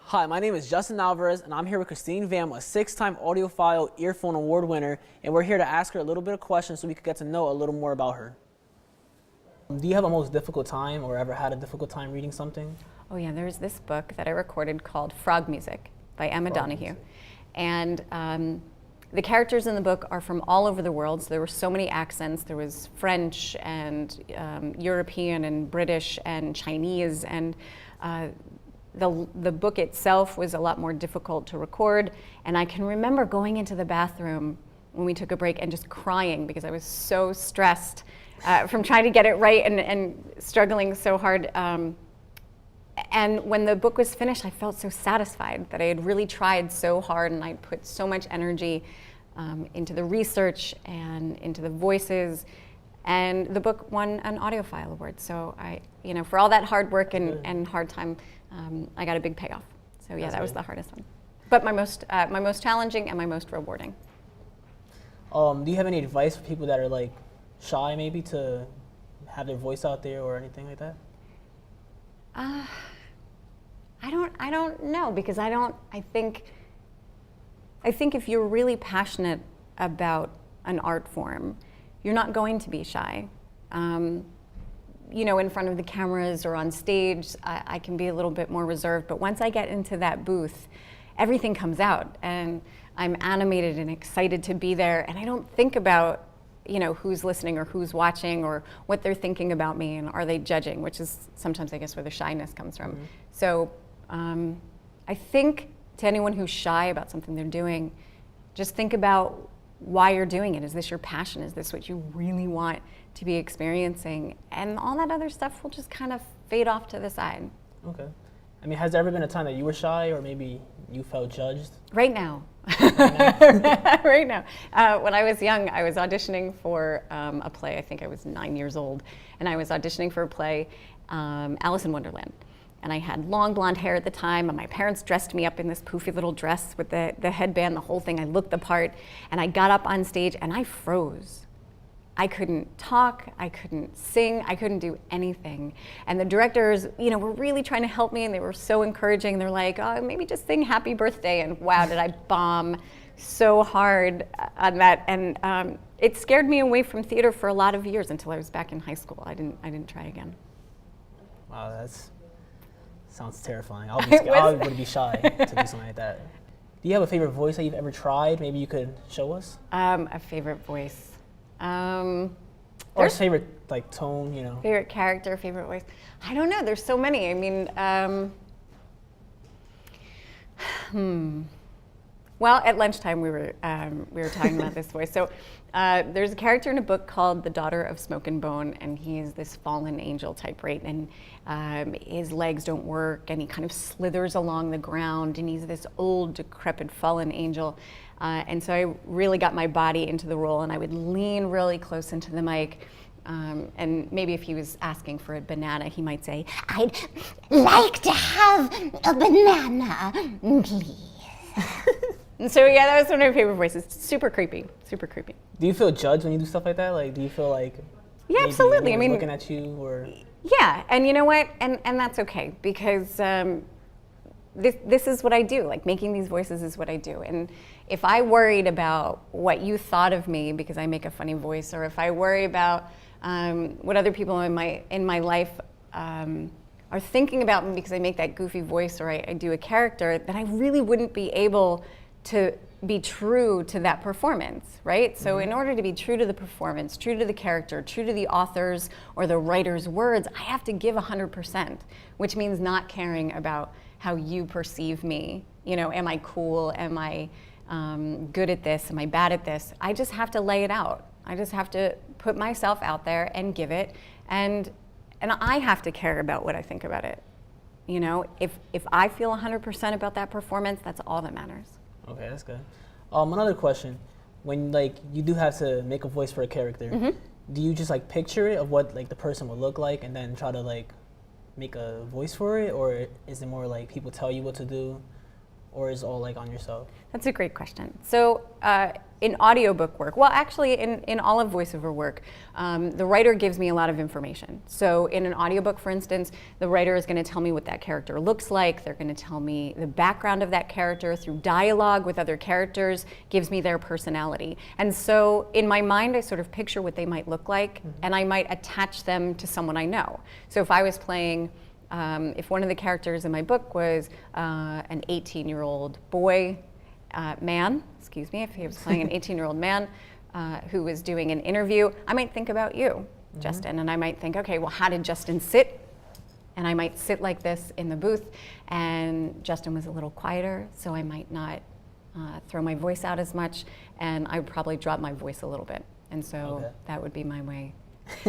Hi, my name is Justin Alvarez, and I'm here with Khristine Vham, a 6-time audiophile earphone award winner, and we're here to ask her a little bit of questions so we could get to know a little more about her. Do you have a most difficult time or ever had a difficult time reading something? Oh yeah, there's this book that I recorded called Frog Music by Emma Donoghue. And the characters in the book are from all over the world, so there were so many accents. There was French and European and British and Chinese, and the book itself was a lot more difficult to record. And I can remember going into the bathroom when we took a break and just crying because I was so stressed from trying to get it right and struggling so hard. And when the book was finished, I felt so satisfied that I had really tried so hard and I'd put so much energy into the research and into the voices. And the book won an audiophile award. So for all that hard work and hard time, I got a big payoff. So yeah, that was the hardest one. But my most challenging and my most rewarding. Do you have any advice for people that are like shy maybe to have their voice out there or anything like that? I don't know, because I think if you're really passionate about an art form, you're not going to be shy. In front of the cameras or on stage, I can be a little bit more reserved, but once I get into that booth, everything comes out, and I'm animated and excited to be there, and I don't think about who's listening or who's watching or what they're thinking about me and are they judging, which is sometimes I guess where the shyness comes from. Mm-hmm. So I think to anyone who's shy about something they're doing, just think about why you're doing it. Is this your passion? Is this what you really want to be experiencing? And all that other stuff will just kind of fade off to the side. Okay. I mean, has there ever been a time that you were shy or maybe you felt judged? Right now. Right now. When I was young, I was auditioning for a play. I think I was 9 years old. And I was auditioning for a play, Alice in Wonderland. And I had long blonde hair at the time, and my parents dressed me up in this poofy little dress with the headband, the whole thing. I looked the part, and I got up on stage, and I froze. I couldn't talk, I couldn't sing, I couldn't do anything. And the directors, were really trying to help me, and they were so encouraging. They're like, oh, maybe just sing Happy Birthday. And wow, did I bomb so hard on that. And it scared me away from theater for a lot of years until I was back in high school. I didn't try again. Wow, that sounds terrifying. I would be shy to do something like that. Do you have a favorite voice that you've ever tried? Maybe you could show us? A favorite voice. Or favorite tone, Favorite character, favorite voice. I don't know. There's so many. I mean, Well, at lunchtime we were talking about this voice. So there's a character in a book called The Daughter of Smoke and Bone, and he's this fallen angel type, right? And his legs don't work, and he kind of slithers along the ground, and he's this old, decrepit, fallen angel. And so I really got my body into the role, and I would lean really close into the mic. And maybe if he was asking for a banana, he might say, "I'd like to have a banana, please." And so yeah, that was one of my favorite voices. Super creepy, super creepy. Do you feel judged when you do stuff like that? Do you feel like yeah, absolutely. I mean, looking at you or yeah, and you know what? And that's okay, because this is what I do. Making these voices is what I do. And if I worried about what you thought of me because I make a funny voice, or if I worry about what other people in my life are thinking about me because I make that goofy voice or I do a character, then I really wouldn't be able to be true to that performance, right? Mm-hmm. So in order to be true to the performance, true to the character, true to the author's or the writer's words, I have to give 100%, which means not caring about how you perceive me. Am I cool? Am I good at this? Am I bad at this? I just have to lay it out. I just have to put myself out there and give it, and I have to care about what I think about it. If I feel 100% about that performance, that's all that matters. Okay, that's good. Another question: when you do have to make a voice for a character, mm-hmm. do you just picture it of what the person would look like and then try to make a voice for it, or is it more people tell you what to do? or is it all like on yourself? That's a great question. So in audiobook work, well, actually in all of voiceover work, the writer gives me a lot of information. So in an audiobook, for instance, the writer is going to tell me what that character looks like. They're going to tell me the background of that character through dialogue with other characters, gives me their personality. And so in my mind, I sort of picture what they might look like, and I might attach them to someone I know. So if I was playing, if one of the characters in my book was an 18-year-old boy, if he was playing an 18-year-old man who was doing an interview, I might think about you, Justin, and I might think, okay, well, how did Justin sit? And I might sit like this in the booth, and Justin was a little quieter, so I might not throw my voice out as much, and I would probably drop my voice a little bit. And so that would be my way.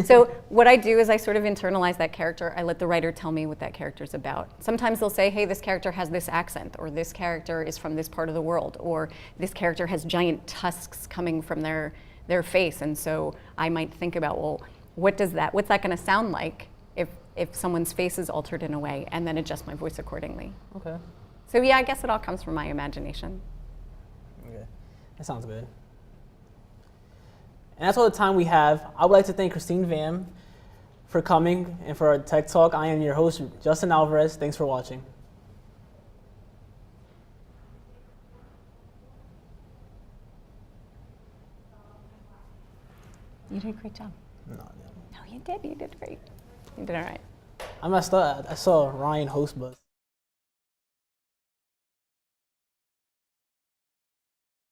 So what I do is I sort of internalize that character. I let the writer tell me what that character's about. Sometimes they'll say, hey, this character has this accent, or this character is from this part of the world, or this character has giant tusks coming from their face. And so I might think about, well, what's that going to sound like if someone's face is altered in a way, and then adjust my voice accordingly. Okay. So yeah, I guess it all comes from my imagination. Okay, that sounds good. And that's all the time we have. I would like to thank Khristine Vham for coming and for our Tech Talk. I am your host, Justin Alvarez. Thanks for watching. You did a great job. No, you did. You did great. You did all right. I messed up. I saw Ryan host bus.